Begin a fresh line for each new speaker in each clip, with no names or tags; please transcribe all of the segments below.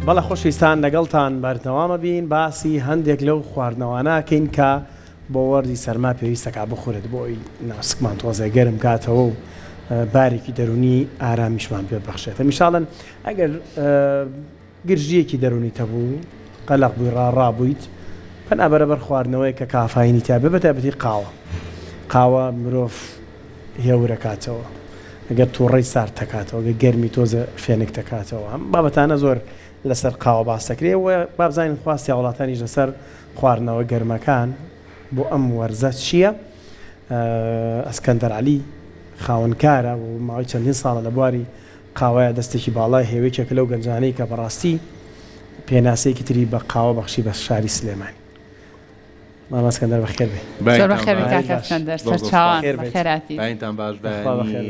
بەڵە خۆشویستان لەگەڵتان بەردەوامە بین باسی هەندێک لەو خواردنەواناکەین کە بۆ وەردی سەرما پێویستەکە بخورێت بۆ ئەوی ناسکمان تۆزە گەرم کاتەوە و بارێکی دەرونی ئارامیشمان پێ بەخشێتە. میشاڵەن ئەگەر گرژیەکی دەرونی تەبوو قەلق بووی ڕابوویت بەرەبەر خواردنەوەی کە کافاینی تا بێ بەتایبەتی قاوە مرۆڤ هێورەکاتەوە ئەگەر تووڕەی سارد دەکاتەوە ئەگەر گەرمی تۆزە فێنک دەکاتەوە هەم بابەتانە زۆر لەسەر قاوە باس دەکرێت و بابزانین خواستی وڵاتانیش لەسەر خواردنەوە گەرمەکان بۆ ئەم وەرزە چییە؟ ئەسکەندەر عەلی خاوەنکارە و ماوەی چەندین ساڵە لە بواری قاوەیە دەستێکی باڵای هێوەیەکێک لەو گەنجانەی کە بەڕاستی پێناسەیەکی تری بە قاوە بەخشی بە شاری سلێمانی. ماما ئەسکەندەر بەخێر بێ.
زۆر بەخێر بێ کاکە ئەسکەندەر سەرچاوان بەخێراتی.
باینتان باش بەیانی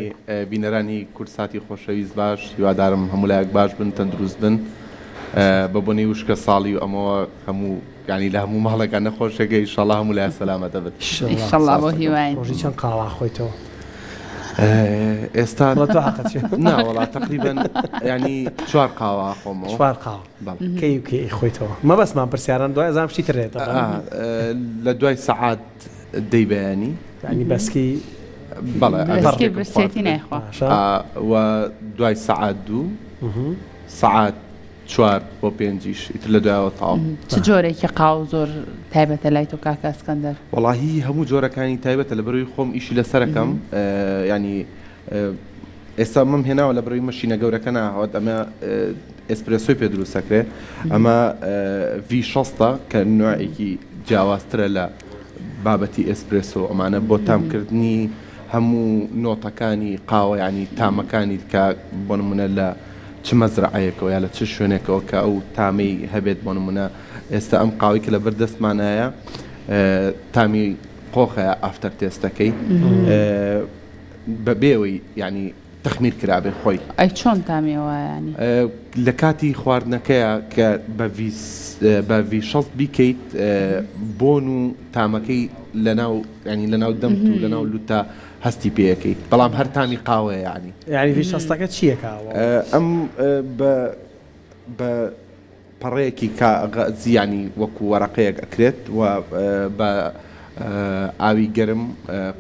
بینەرانی کورساتی خۆشەویست باش هیوادارم هەموو لایەک باش بن تەندروست بن بە بۆنەی وشکە ساڵی و ئەمەوە هەموو ینی لە هەموو ماڵەکان نەخۆشەکە ئینشاڵڵا هەموو لای سەلامەتە بێت.
ئینشاڵڵا بۆ هیوایین.
ڕۆژی چەند قاوا خۆیتەوە؟
ئێستا ناوەڵا تقریبەن ینی 4 قاوە خۆمەوە
4 قاوە کەی کەی خۆیتەوە مەبەستمان پرسیاران دوای ئەزانم شتی ترێتە
لە دوای سەعات دەی بەیانی
ینی بەسکی
بەڵێ
برسێتی نایخوا
و دوای سەعات 2 سەعات 4 بۆ 5 ئیتر لە دوایەوە تاو.
چ جۆرێکی قاو زۆر تایبەتە لای تۆ کاکە ئەسکەندەر؟
وەڵاهی هەموو جۆرەکانی تایبەتە لە بەروی خۆم ئیشی لەسەرەکەم ینی ئێستا مەم هێناوە لە بەروی مەشینە گەورەکە ناهات ئەمە ئێسپرێسۆی پێ دروستەکرێ ئەمە V60 کە نوعێکی جیاوازترە لە بابەتی ئێسپرێسۆ ئەمانە بۆ تامکردنی هەموو نۆتەکانی قاوە ینی تامەکانی کە بۆ نمونە لە چ مەزرعەیەکەوە یا لە چ شوێنێکەوە کە ئەو تامی هەبێت بۆ نمونە ئێستا ئەم قاوی کە لە بەردەستمانایە تامی قۆخە ئافتەر تێستەکەی بەبێەوەی ینی تەخمیر کرابێ خۆی.
ئەی چۆن تامیەوە ینی؟
لە کاتی خواردنەکەیە کە بە V60 بیکەیت بۆن و تامەکەی لەناو ینی لەناو دەمت و لەناو لوتە هەستی پێەکەی بەڵام هەر تامی قاوەیە
ینی V60ەکە چییە کاوە؟
ئەم بە پەڕەیەکی زیانی وەکو وەرەقەیەک ئەکرێت و بە ئاوی گەرم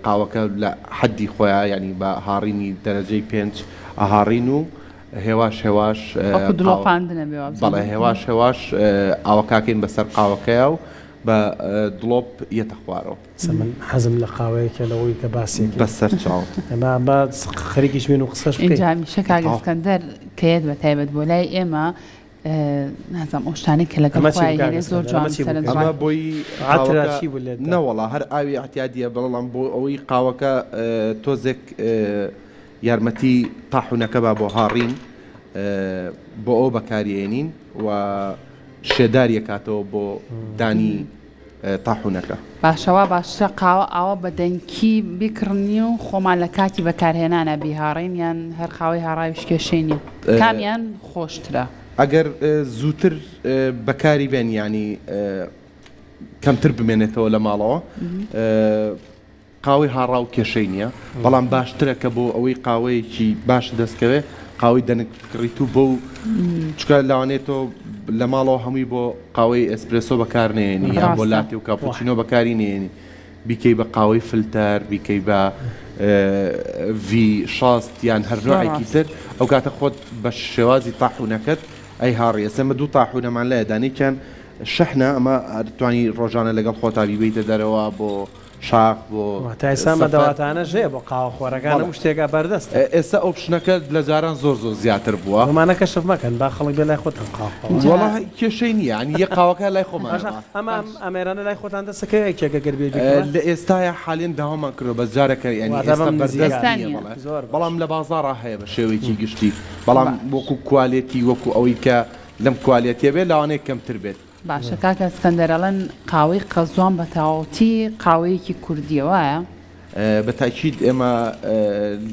قاوەکە لە حەدی خۆیان ینی بە هاڕینی دەرەجەی 5 ئاهاڕین و هێواش بەڵێ هێواش ئاوەکاکەین بەسەر قاوەکەیە و بە دڵۆپ یەتە خوارەوە.
من حەزم لە قاوەیەکە لەوەی کە باسێکی
بەسەر چاو
ئەمە بە خەریکیش بێن و قسەش بکەین.
اینجا میشە کاکە ئەسکەندەر کەیت بە تایبەت بۆ لای ئێمە نازام ئەو شتانەی کە لەگەڵ خۆی زۆر جوان
ئەمە بۆی نەوەڵا هەر ئاوی احتیادیە بەڵام بۆ ئەوەی قاوەکە تۆزێک یارمەتی تاحونەکە بە بۆ هاڕین بۆ ئەو بەکارێنین و شێداریەکاتەوە بۆ دانی تاحونەکە.
باشەوە باشترە قاوە ئاوە بەدەنکی بیکڕنی و خۆمان لە کاتی بەکارهێنانە بیهاڕین یان هەر قاوەی هاڕاویش کێشێنی کامیان خۆشترە؟
ئەگەر زووتر بەکاری بێن ینی کەمتر بمێنێتەوە لە ماڵەوە قاوەی هاڕاو کێشەی نییە بەڵام باشترە کە بۆ ئەوەی قاوەیەکی باش دەستکەوێ قاوەی دەنکڕیت و بۆ چکە لاوانێتەوە لە ماڵەوە هەمووی بۆ قاوەی ئەسپرێسۆ بەکارنێنی یان بۆ لاتی و کاپۆچینۆ بەکاری نێنی بیکەی بە قاوەی فلتەر بیکەی بە V60 یان هەر نوعێکی تر ئەو کاتە خۆت بە شێوازی تاحونەکەت ئەی هاڕیە سەمە دوو تاحونەمان لایە دانیکیان شەحنە ئەمە توانی ڕۆژانە لەگەڵ خۆتاوی بیتە دەرەوە بۆ شاق بۆ
تا ئێستا مەدەواتانە ژێ بۆ قاوە خۆرەکان هەموو شتێکە بەردەست
ئێستا ئۆپشنەکە لە جاران زۆر زیاتر بووە
ئەمانە کەشف مەکەن با خەڵک بێ لای خۆتان قاوە
وەڵا کێشەی نییە ینی یە قاوەکە لای خۆمان
ئەمە ئەمێرانە لای خۆتان دەسەکە یەکێکە گەربێ
لە ئێستاە حالێن داوامان کردو بە جارەکە ینی ئێستا بەردەست بەڵام لە بازاڕا هەیە بە شێوەیەکی گشتی بەڵام وەکو کوالێتی وەکو ئەوەی کە لەم کوالێتیە بێت لەوانەیە کەمتر بێت.
باشە کاکە ئەسکەندەرەڵەن قاوەی قەزوان بە تاواوەتی قاوەیەکی کوردیەوەیە
بە تاکید ئێمە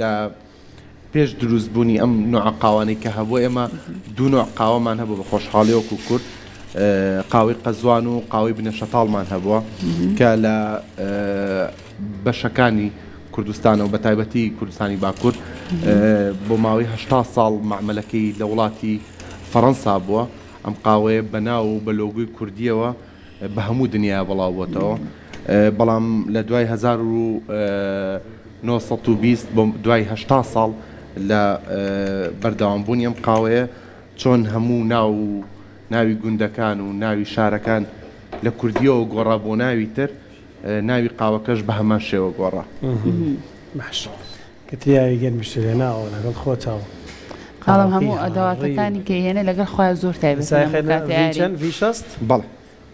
لە پێش دروستبوونی ئەم نوع قاوانەی کە هەبوو ئێمە دوو نوع قاوەمان هەبوو بە خۆشحاڵی وەکو کورد قاوەی قەزوان و قاوەی بنەشەتاڵمان هەبووە کە لە بەشەکانی کوردستانە و بە تایبەتی کوردستانی باکوور بۆ ماوەی 80 ساڵ معمەلەکەی لە وڵاتی فەڕەنسا بووە ئەم قاوەیە بەناو و بە لۆگوی کوردیەوە بە هەموو دنیا بڵاوبووەتەوە بەڵام لە دوای 1920 بۆ دوای 80 ساڵ لە بەردەوامبوونی ئەم قاوەیە چۆن هەموو ناوی گوندەکان و ناوی شارەکان لە کوردیەوە گۆڕا بۆ ناوی تر ناوی قاوەکەش بە هەمان شێوە گۆڕا
باش کەتیاوی گەرمیشتێناوە لەگەڵ خۆتەوە
قاڵم هەموو ئەداواتەکانی کە هێنە لەگەڵ خۆیان زۆر تایبەت
V60
بەڵێ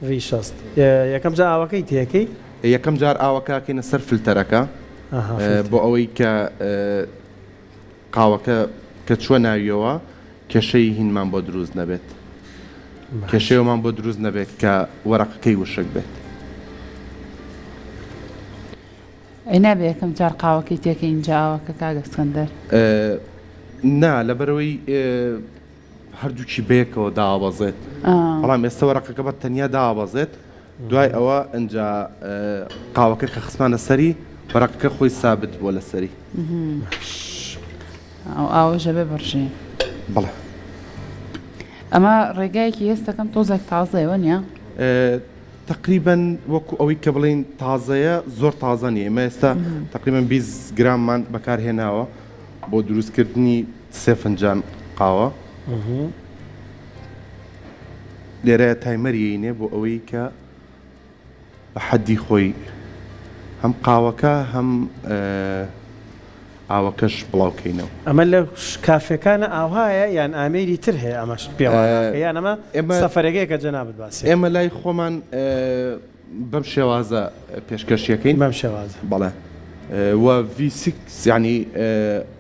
V60 یەکەم جا ئاوەکەی تێکەی
یەکەم جار ئاوەکەکەینە سەر فلتەرەکە بۆ ئەوەی کە قاوەکە کە چووە ناویەوە کێشەی هینمان بۆ دروست نەبێت کێشەیەوەمان بۆ دروست نەبێت کە وەرەقەکەی وشک بێت
نابێ یەکەم جار قاوەکەی تێکە اینجا ئاوەکە کاگە سکەندەر
نا لەبەرەوەی هەردووکی بەیەکەوە داوابەزێت بەڵام ئێستا وەرەقەکە بە تەنیا داوابەزێت دوای ئەوە ئەنجا قاوەکە کە خسمانە سەری وەرەقەکە خۆی سابت بۆ لە سەری
ئاوەژە بێ بڕژێ
بەڵێ
ئەمە ڕێگایەکی هێستەکەم تۆزێک تازەیەوە نییە
تقریبان وەکو ئەوەی کە بڵین تازەیە زۆر تازە نیە ئێمە ئێستا تقریبان 20 گراممان بەکارهێناوە بۆ دروستکردنی 3 فنجان قاوە لێرە تایمەریینێ بۆ ئەوەی کە بە حەدی خۆی هەم قاوەکە هەم ئاوەکەش بڵاوکەینەوە
ئەمە لە کافەکانە ئاوهایە یان ئامێری تر هەیە ئەمەش پێیان ئەمە سەفەرەکەی کە جەنابەت باسی
ئێمە لای خۆمان بەم شێوازە پێشکەشیەکەین
بەم شێوازە
بەڵێ و V6 ینی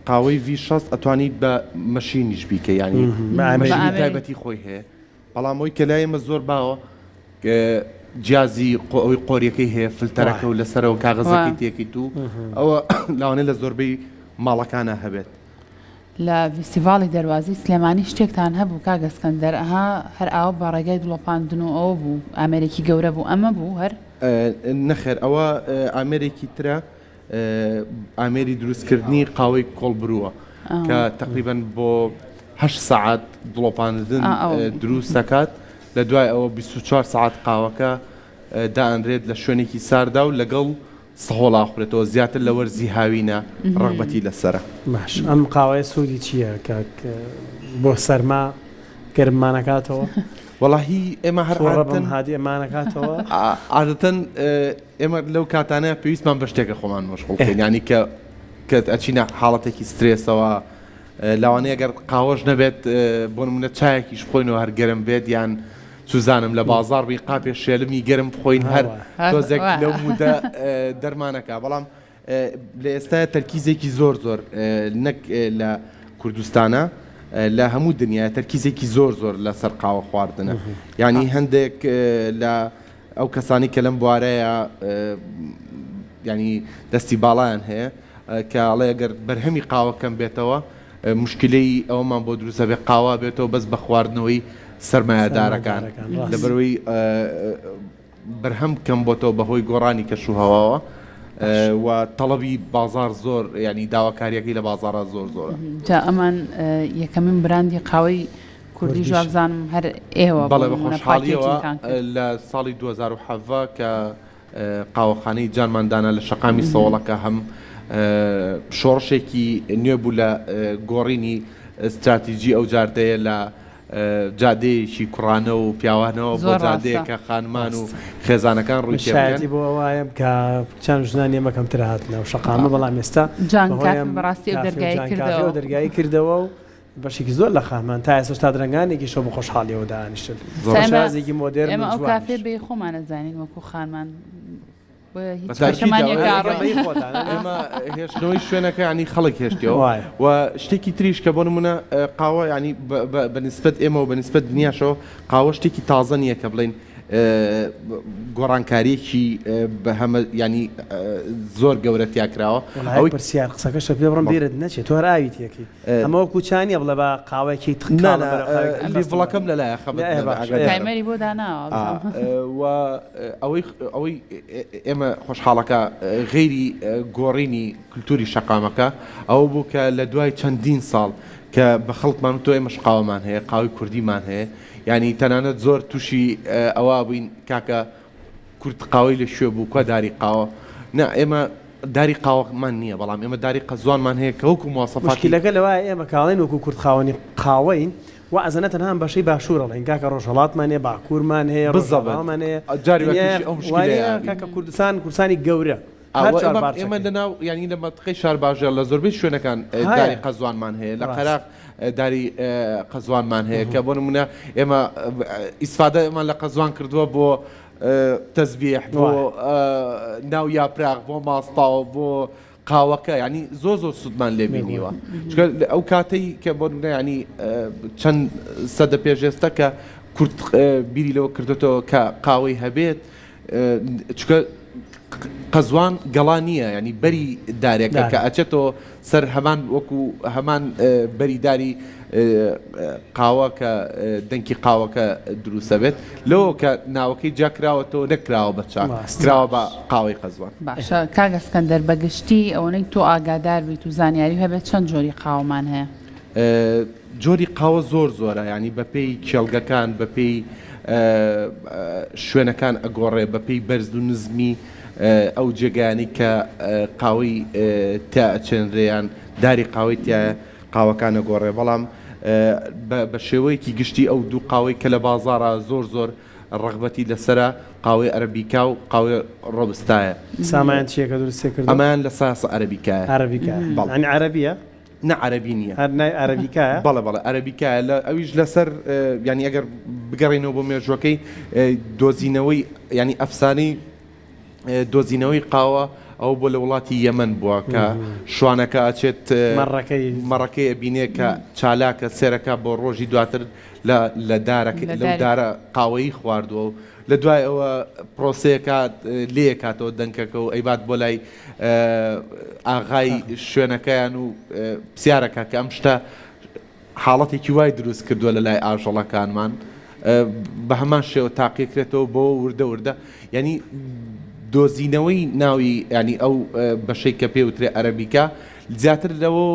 قاوەی V60 ئەتوانیت بە مەشینیش بیکە ینی مەشینی تایبەتی خۆی هەیە بەڵام ئەوی کە لای ئێمە زۆر باوە جیازی ئەوی قۆریەکەی هەیە فلتەرەکە و لەسەرەوە کاغەزەکەی تێکی تو ئەوە لاوانێ لە زۆربەی ماڵەکانە هەبێت
لە فیستیڤاڵی دەروازی سلێمانی شتێکتان هەبوو کاگە سکەندەر ئەها هەر ئاوە بە ڕێگای دڵۆپاندن و ئەوە بوو ئامێرێکی گەورە بوو ئەمە بوو هەر
نەخێر ئەوە ئامێرێکی ترە ئامێری دروستکردنی قاوەی کۆڵبرووە کە تقریبان بۆ 8 ساعات دڵۆپاندن دروست دەکات لە دوای ئەوە 24 ساعت قاوەکە دائەنرێت لە شوێنێکی ساردا و لەگەڵ سەهۆڵا خوێتەوە زیاتر لە وەرزی هاوینە ڕەغبەتی لەسرە
باش ئەم قاوەیە سوودی چییە کە بۆ سەرما گەرممانەکاتەوە
وەڵاهی ئێمە هەر
هادی ئەمانەکاتەوە
عادەتەن ئێمە لەو کاتانەیە پێویستمان بە شتێکە خۆمان مەشغوڵکەین ینی کە ئەچینە حاڵەتێکی سترێسەوە لاوانەیە گەر قاوەش نەبێت بۆ نمونە چایەکیش بخۆینەوە هەر گەرم بێت یان سوزانم لە بازار بی قاپێ شێلمی گەرم بخۆین هەر تۆزێک لەو مودە دەرمانەکە بەڵام لە ئێستا تەرکیزێکی زۆر نەک لە کوردستانە لە هەموو دنیا تەرکیزێکی زۆر لەسەر قاوە خواردنە ینی هەندێک لە ئەو کەسانی کە لەم بوارەیە ینی دەستی باڵیان هەیە کە ئەڵێ ئەگەر بەرهەمی قاوەکەم بێتەوە مشکلەی ئەومان بۆ دروستە بێ قاوا بێتەوە بەس بە خواردنەوەی سەرمایەدارەکان لەبەرەوەی بەرهەم کەم بۆتەوە بەهۆی گۆڕانی کەشوهەواوە و تەڵەبی بازار زۆر ینی داواکاریەکەی لە بازارە زۆرە
جا ئەمان یەکەمین براندی قاوەی کوردی ژوابزانم هەر ئێوە
بەڵێ بە خۆشحاڵیەوە لە ساڵی 2007 کە قاوەخانەی جانماندانە لە شەقامی سەوڵەکە هەم شۆڕشێکی نوێ بوو لە گۆڕینی استراتیژی ئەو جاردەیە لە جادەیەکی کوڕانە و پیاوانەوە بۆ جادەیەکە خانمان و خێزانەکان ڕووی
شایەتی بۆ ئەوەیە کە چەند ژنان ئێمەکەم تر هاتنە و شەقامە بەڵام ئێستا
بەڕاستی
دەرگایی کردەوە و بەشێکی زۆر لە خانمان تا ئێستا درەنگانێکی شەو بە خۆشحاڵیەوە دانیشتن زۆرشازێکی مۆدێرن
ئێمە ئەو کافێ بێ خۆمانە زانین وەکو خانمان
ئێمە هێشتنەوەی شوێنەکە ینی خەڵک هێشتەوە و شتێکی تریش کە بۆ نمونە قاوە ینی بەنسبەت ئێمە و بەنسبەت دنیاشەوە قاوە شتێکی تازە نییە کە بڵین گۆڕانکاریەکی بە هەمە ینی زۆر گەورە تیاکراوە
ئەوەی پرسیار قسەکەشە پێ بڕم بیرت نەچێت تۆ ئاوی تێکی ئەمە وەکوچانیە بڵێ بە قاوەیەکی
لیڤڵەکەم لەلایە
خەمەری بۆ داناوە
و ئەوەی ئێمە خۆشحاڵەکە غێری گۆڕینی کولتوری شەقامەکە ئەوە بوو کە لە دوای چەندین ساڵ کە بە خەڵکمان و تۆ ئێمەش قاوەمان هەیە قاوی کوردیمان هەیە ینی تەنانەت زۆر تووشی ئەوە بووین کاکە کورت قاوەی لە شوێ بوو کوا داری قاوە نه ئێمە داری قاوەمان نییە بەڵام ئێمە داری قەزوانمان هەیە کە وەکو مواصفاتی
مشکلەکە لەوایە ئێمە کاڵین وەکو کورت خاوەنی قاوەین و ئەزەنە تەنها بەشەی باشوورەڵین کاکە ڕۆژهەڵاتمان هەیە باکوورمان هەیە ڕۆژهەڵاتمان هەیە
جاری ئەو مشکلەیە
کاکە کوردستان کورسانی گەورە
ئێمە لەناو ینی لە مەتقەی شار باژێر لە زۆربەی شوێنەکان داری قەزوانمان هەیە لە قەراق داری قەزوانمان هەیە کە بۆ نمونە ئێمە ئیسفادەمان لە قەزوان کردووە بۆ تەزبیح بۆ ناو یاپراق بۆ ماستاوە بۆ قاوەکە ینی زۆر سوودمان لێ بینیوە ئەو کاتەی کە بۆ نمونە ینی چەند سەدە پێشێستا کە کورت بیری لەوە کردوێتەوە کە قاوەی هەبێت چکە قەزوان گەڵا نییە ینی بەری دارێکە کە ئەچێتەوە سەر هەمان وەکو هەمان بەریداری قاوە کە دەنکی قاوەکە دروستە بێت لەوە کە ناوەکەی جاکراوەتەوە نەکراوە بە چاک کراوە بە قاوەی قەزوان.
باشە کاک ئەسکەندەر بەگشتی ئەوەی تۆ ئاگادار بیت و زانیاری هەبێت چەند جۆری قاوەمان هەیە؟
جۆری قاوە زۆرە ینی بەپێی کێڵگەکان بەپێی شوێنەکان ئەگۆڕێ بەپێی بەرز و نزمی ئەو جێگانی کە قاوەی تا ئەچێنرێیان داری قاوەی تایە قاوەکانە گۆڕێ بەڵام بە شێوەیەکی گشتی ئەو دوو قاوەی کە لە بازاڕە زۆر ڕغبەتی لەسرە قاوەی عەرەبیکا و قاوەی ڕۆبستایە.
سامان چیەکە دروستێ کرد؟
ئەمان لە ساسە عەرەبیکایە.
عەرەبیکایە ئەنی عەرەبیە؟
نه عەرەبی نییە.
هەر نای عەرەبیکایە؟
بەڵێ عەرەبیکایە لە ئەویش لەسەر ینی ئەگەر بگەڕێنەوە بۆ مێژوەکەی دۆزینەوەی ینی ئەفسانەی دۆزینەوەی قاوە ئەو بۆ لە وڵاتی یەمەن بووە کە شوانەکە ئەچێت مەڕەکەی بینێ کە چالاکە سێرەکە بۆ ڕۆژی دواتر لە لەو دارە قاوەیی خواردووە و لە دوای ئەوە پرۆسەیەکە لێ کاتەوە دەنکەکە و ئەیبات بۆ لای ئاغای شوێنەکەیان و پرسیارەکە کە ئەم شتە حاڵەتێکی وای دروست کردووە لە لای ئاژەڵەکانمان بە هەمان شێوە تاقیکرێتەوە بۆ وردە ینی دۆزینەوەی ناوی ینی ئەو بەشەی کە پێوترێ عەرەبیکا زیاتر لەوە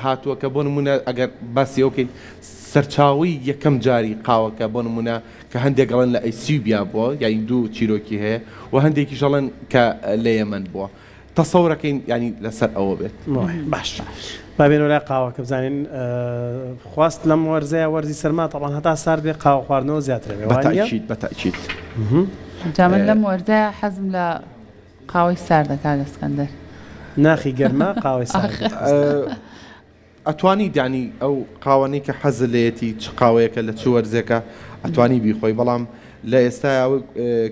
هاتووە کە بۆ نمونە ئەگەر باسی ئەوکەین سەرچاوی یەکەم جاری قاوەکە بۆ نمونە کە هەندێک گەڵن لە ئەیسیوبیا بووە یانی دوو چیرۆکی هەیە و هەندێکی ژەڵن کە لە یەمەن بووە تەسەورەکەین ینی لەسەر ئەوە بێت.
باش بابێنەوە لای قاوەکە بزانین خواست لەم وەرزەیە وەرزی سەرما تەڵان هەتا سارد بێ قاوە خواردنەوە زیاترە
بەتاکید
جامن لەم وەرزەیە حەزم لە قاوەی ساردە کاک ئەسکەندەر
ناخی گەرمە قاوەی سارد
ئەتوانی دانی ئەو قاوەنەی کە حەز لێتی چ قاوەیەکە لە چ وەرزێکە ئەتوانی بیخۆی بەڵام لە ئێستا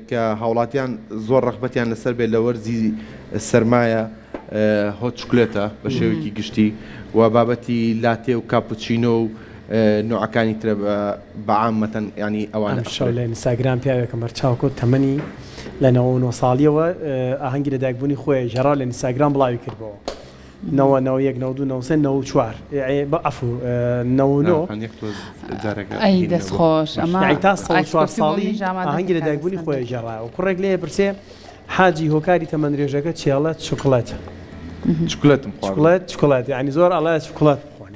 کە هاوڵاتیان زۆر ڕغبەتیان لەسەر بێت لە وەرزی سەرمایە هۆت چکلێتە بە شێوەیەکی گشتی و بابەتی لاتێ و کاپوچینۆ و نوعەکانی ترە بەعامەتەن ینی ئەوانە
شەو لە ئینستاگرام پیاوێکە مەرچاوکۆ تەمەنی لە 90 ساڵیەوە ئاهەنگی لە دایکبوونی خۆی ژەرا لە ئینستاگرام بڵاوی کردبەوە
ئەی دەستخۆش ئەمە
تا 4 ساڵی ئاهەنگی لە دایکبوونی خۆی ژەڕا و کوڕێک لێ پرسێ حاجی هۆکاری تەمەندرێژەکە چێڵە چکڵێت ینی زۆر ئەڵە چکڵەت بخۆن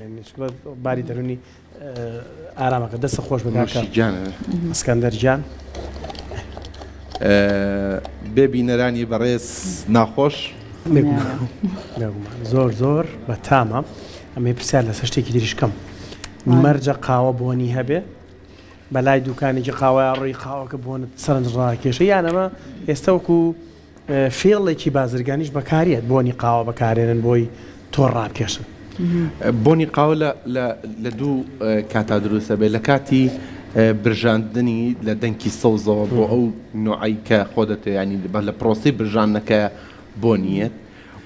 باری دەرونی ئارامەکە دەستە خۆش بگاکە ئەسکەندەر گیان
بێبینەرانی بەڕێز ناخۆش
زۆر بە تامە ئەمێ پرسیار لەسەر شتێکی دریشکەم مەرجە قاوە بۆنی هەبێ بەلای دوکانێکی قاوای ڕێی قاوەکە بۆن سەرنج ڕاکێشە یانەمە ئێستا وەکو فێڵێکی بازرگانیش بەکارێت بۆنی قاوە بەکارێنن بۆی تۆ ڕاکێشن
بۆنی قاوە لە دوو کاتا دروستە بێت لە کاتی برژاندنی لە دەنکی سەوزەوە بۆ ئەو نوعی کە خۆدەتە ینی لە پرۆسی برژانەکە بۆنیەت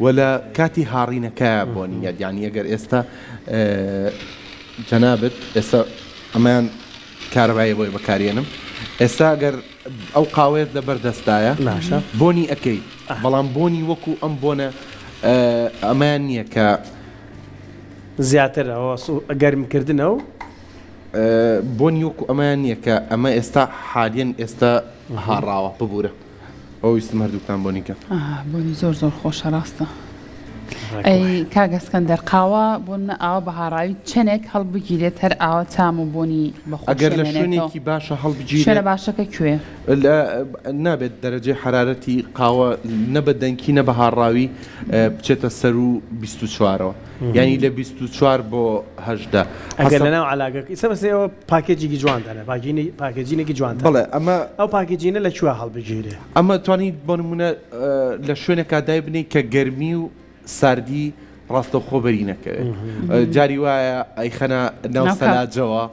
و لە کاتی هاڕینەکە بۆنیەت یانی ئەگەر ئێستا جەنابەت ئێستا ئەمەیان کارەبایە بۆی بەکارێنم ئێستا ئەگەر ئەو قاوێت لە بەردەستایە بۆنی ئەەکەی بەڵام بۆنی وەکو ئەم بۆنە ئەمەیان نییە کە
زیاتر ئەوە گەرمکردنەوە
بۆنی وەکو ئەمەیان نییە کە ئەمە ئێستا حالیان ئێستا هاڕاوە ببوورە ئەو ویستم هەردووکتان بۆنیکە
بۆنی زۆر خۆشە ڕاستە ئەی کاگەسکەندەر قاوە بۆن ئاوە بە هاڕاوی چەنێک هەڵبگیرێت هەر ئاوە تام و بۆنی
ئەگەر لە شوێنێکی باشە
شوێنە
هەڵبگیرێت
باشەکە کوێ
نابێت دەرەجەی حرارەتی قاوە نە بە دەنکی نە بە هاڕاوی بچێتە سەر و 24ەوە یعنی لە 24 بۆ 18
ئەگەر لەناو علاگەکە ئیسە بەسەوە پاکێجێکی جوانتانە پاکێجینێکی جوانتە
بڵێ ئەمە
ئەو پاکێجینە لەکوێ هەڵبگیرێ
ئەمە توانیت بۆ نمونە لە شوێنێکا دای بنێ کە گەرمی و ساردی ڕاستە خۆبەری نەکەوێت جاری وایە ئەیخەنە ناو سەلاجەوە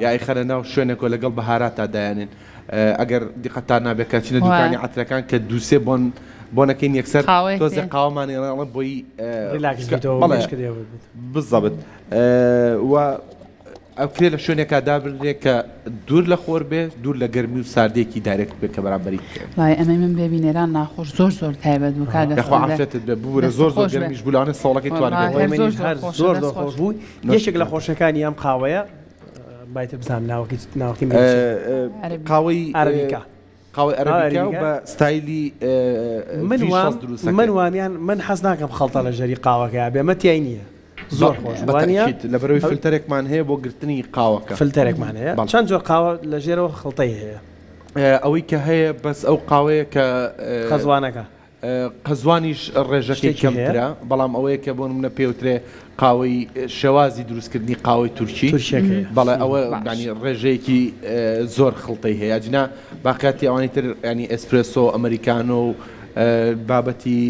یا ئەیخەنە ناو شوێنێکۆ لەگەڵ بەهاراتا دایانێن ئەگەر دیقەتان نابێت چینە دوکانی عەترەکان کە دووسێ بۆنەکەین یەکسەر تۆزێ قاوەمانێڵە بۆی بزەبت و ئەوکرێ لە شوێنێکا دابرێ کە دوور لە خۆر بێ دوور لە گەرمی و ساردێکی دارێک بێت کە بەرامبەری
وای ئەمە من ببینێران ناخۆش زۆر تایبەت بوو
کاگەخواعافێتت بێ بورە زۆر گەرمیش بولانە ساڵەکەی توانێت
زۆر خۆش بوو یەکێک لە خۆشەکانی ئەم قاوەیە بایتر بزانام ناوەکی
قاوەی
عەرەبیکا
قاوەی عەرەبیکا و بە ستایلی
من وامیان من حەز ناکەم خەڵتە لە ژەری قاوەکە بێ مەتیای نییە زۆر خۆش وانە
لە بەرەوەی فلتەرێکمان هەیە بۆ گرتنی قاوەکە
فلتەرێکمان هەیە چەند جۆر قاوە لە ژێرەوە خەڵتەی هەیە
ئەوەی کە هەیە بەس ئەو قاوەیە کە
قەزوانەکە
قەزوانیش ڕێژەکەی کەمترە بەڵام ئەوەیە کە بۆ منە پێوترێ قاوەی شێوازی دروستکردنی قاوەی تورکی بەڵێ ئێوە ینی ڕێژەیەکی زۆر خڵتەی هەیە جنا باقیاتی ئەوانی تر ینی ئەسپرسۆ ئەمریکانۆ و بابەتی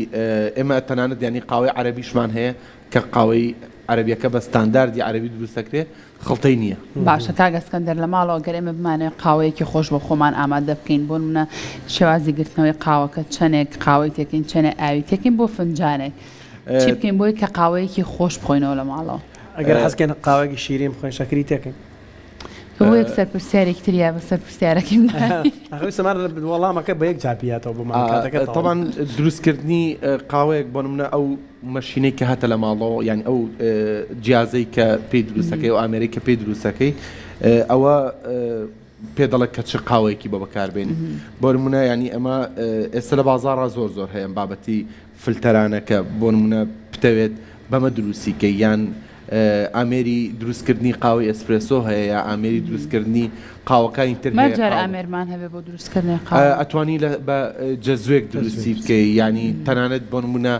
ئێمە تەنانەت ینی قاوەی عەرەبیشمان هەیە کە قاوەی عەرەبیەکە بە ستانداردی عەرەبی دروستەکرێ خڵتەی نییە
باشە کاگەسکەندەر لە ماڵەوە گەر ئێمە بمانێت قاوەیەکی خۆش بۆ خۆمان ئامادە بکەین بۆ منە شێوازی گرتنەوەی قاوەکە چەنێک قاوەی تێکین چەنە ئاوی تێکین بۆ فنجانێک چی بکەین بۆی کە قاوەیەکی خۆش بخۆینەوە لە ماڵەوە
ئەگەر حەزکەن قاوەیەکی شیرین بخۆین شەکری تێکین
بۆ یەک سەر پرسیارێک تریا بەسەر پرسیارەکەم
سەمان وەڵامەکە بە یەک جار پیاتەوە بۆ
طبعاً دروستکردنی قاوەیەک بۆ منە ئەو مەشینەی کە هاتە لە ماڵەوە یعنی ئەو جیازەی کە پێی دروستەکەی و ئامێرەی کە پێی دروستەکەی ئەوە پێ دەڵێت کە چ قاوەیەکی بۆ بەکاربێنی بۆ نمونە ینی ئەمە ئێستا لە بازاڕ زۆر هەیە بابەتی فلتەرانەکە بۆ نمونە بتەوێت بەمە دروستیکە یان ئامێری دروستکردنی قاوەی ئەسپرسۆ هەیە یا ئێمەری دروستکردنی قاوەکانی تر
مەجار ئامێرمان هەبێ بۆ دروستکردنی
ئەتوانی بە جەزوێک دروستی بکەی ینی تەنانەت بۆ نمونە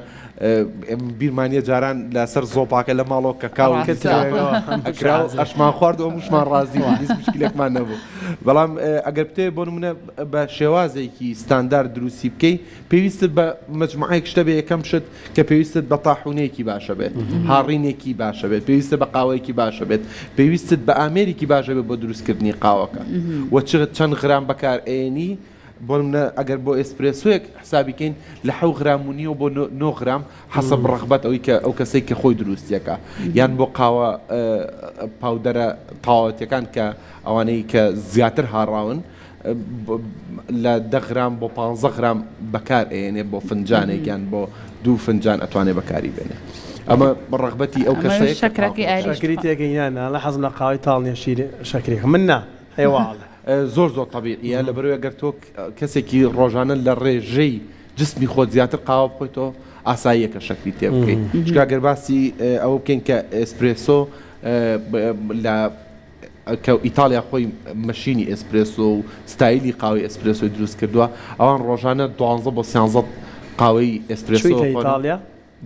بیرمانیە جاران لەسەر زۆپاکە لە ماڵەوە کە کاوکرا ئەشمان خوارد و مشمان ڕازی مشکلێکمان نەبوو بەڵام ئەگەر بتێ بۆ نمونە بە شێوازێکی ستاندارد دروستی بکەی پێویستت بە مجموعەیەک شتە بێ یەکەم شت کە پێویستت بە تاحونەیەکی باشە بێت هاڕینێکی باشە بێت پێویستە بە قاوەیەکی باشە بێت پێویستت بە ئامێرێکی باشە بێت بۆ دروستکردنی قاوەکە و چەند غرام بەکار ئێنی بۆ منە ئەگەر بۆ ئێسپرسۆیەک حسابیکەین لە 7 غرام و نیوە بۆ 9 غرام حەسەب ڕەغبەت ئەوەی کە ئەو کەسەی کە خۆی دروستیەکە یان بۆ قاوە پاودەرە تاوەتیەکان کە ئەوانەی کە زیاتر هاڕاون لە 10 غرام بۆ 15 غرام بەکار ئێنێ بۆ فنجانێک یان بۆ 2 فنجان ئەتوانێ بەکاری بێنێ ئەمە بڕەغبەتی ئەو کەسەیە
شەکری
تێگەیانە لە حەزم لە قاوەی تاڵنیە شیر شەکرێک من نا هێواڵە
زۆر طبیعیە لە بەرەوەی ئەگەر تۆ کەسێکی ڕۆژانە لە ڕێژەی جسمی خۆت زیاتر قاوە بخۆیتەوە ئاساییەکە شەکری تێ بکەیت چکە گەرباسی ئەوە بکەین کە ئێسپرسۆ لە کە ئیتالیا خۆی مەشینی ئێسپرسۆ و ستایلی قاوەی ئێسپرسۆی دروست کردووە ئەوان ڕۆژانە 12 بۆ 13 قاوەی ئێسپرسۆ
ئیتالیا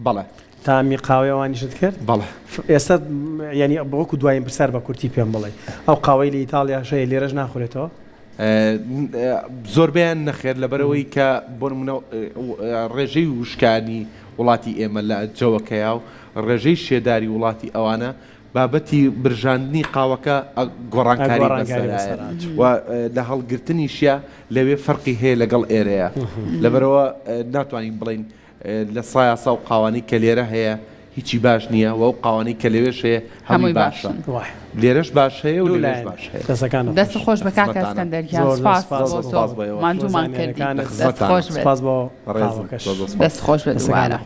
بەڵێ
تامی قاوەوانیشت کرد
بەڵێ
ئێستا ینی بۆکو دوایین پرسەر بە کورتی پێم بڵێ ئەو قاوەی لە ئیتالیا شەیە لێرەش ناخورێتەوە
زۆربیان نەخێر لەبەرەوەی کە بۆ نمونە ڕێژەی وشکانی وڵاتی ئێمە لە جەوەکەیا و ڕێژەی شێداری وڵاتی ئەوانە بابەتی برژاندنی قاوەکە گۆڕانکاری و لە هەڵگرتنیشیە لەوێ فەرقی هەیە لەگەڵ ئێرەیە لەبەرەوە ناتوانین بڵین لە سایاسا و قاوانی کە لێرە هەیە هیچی باش نییە و ئەو قاوانی کە لەوێش هەیە هەمووی باشە لێرەش باش هەیە و لێرەش باش هەیە
دەست خۆش بە کاکە ئەسکەندەریان سپاس ماندوومان کردی دەست خۆش بێت دووبارە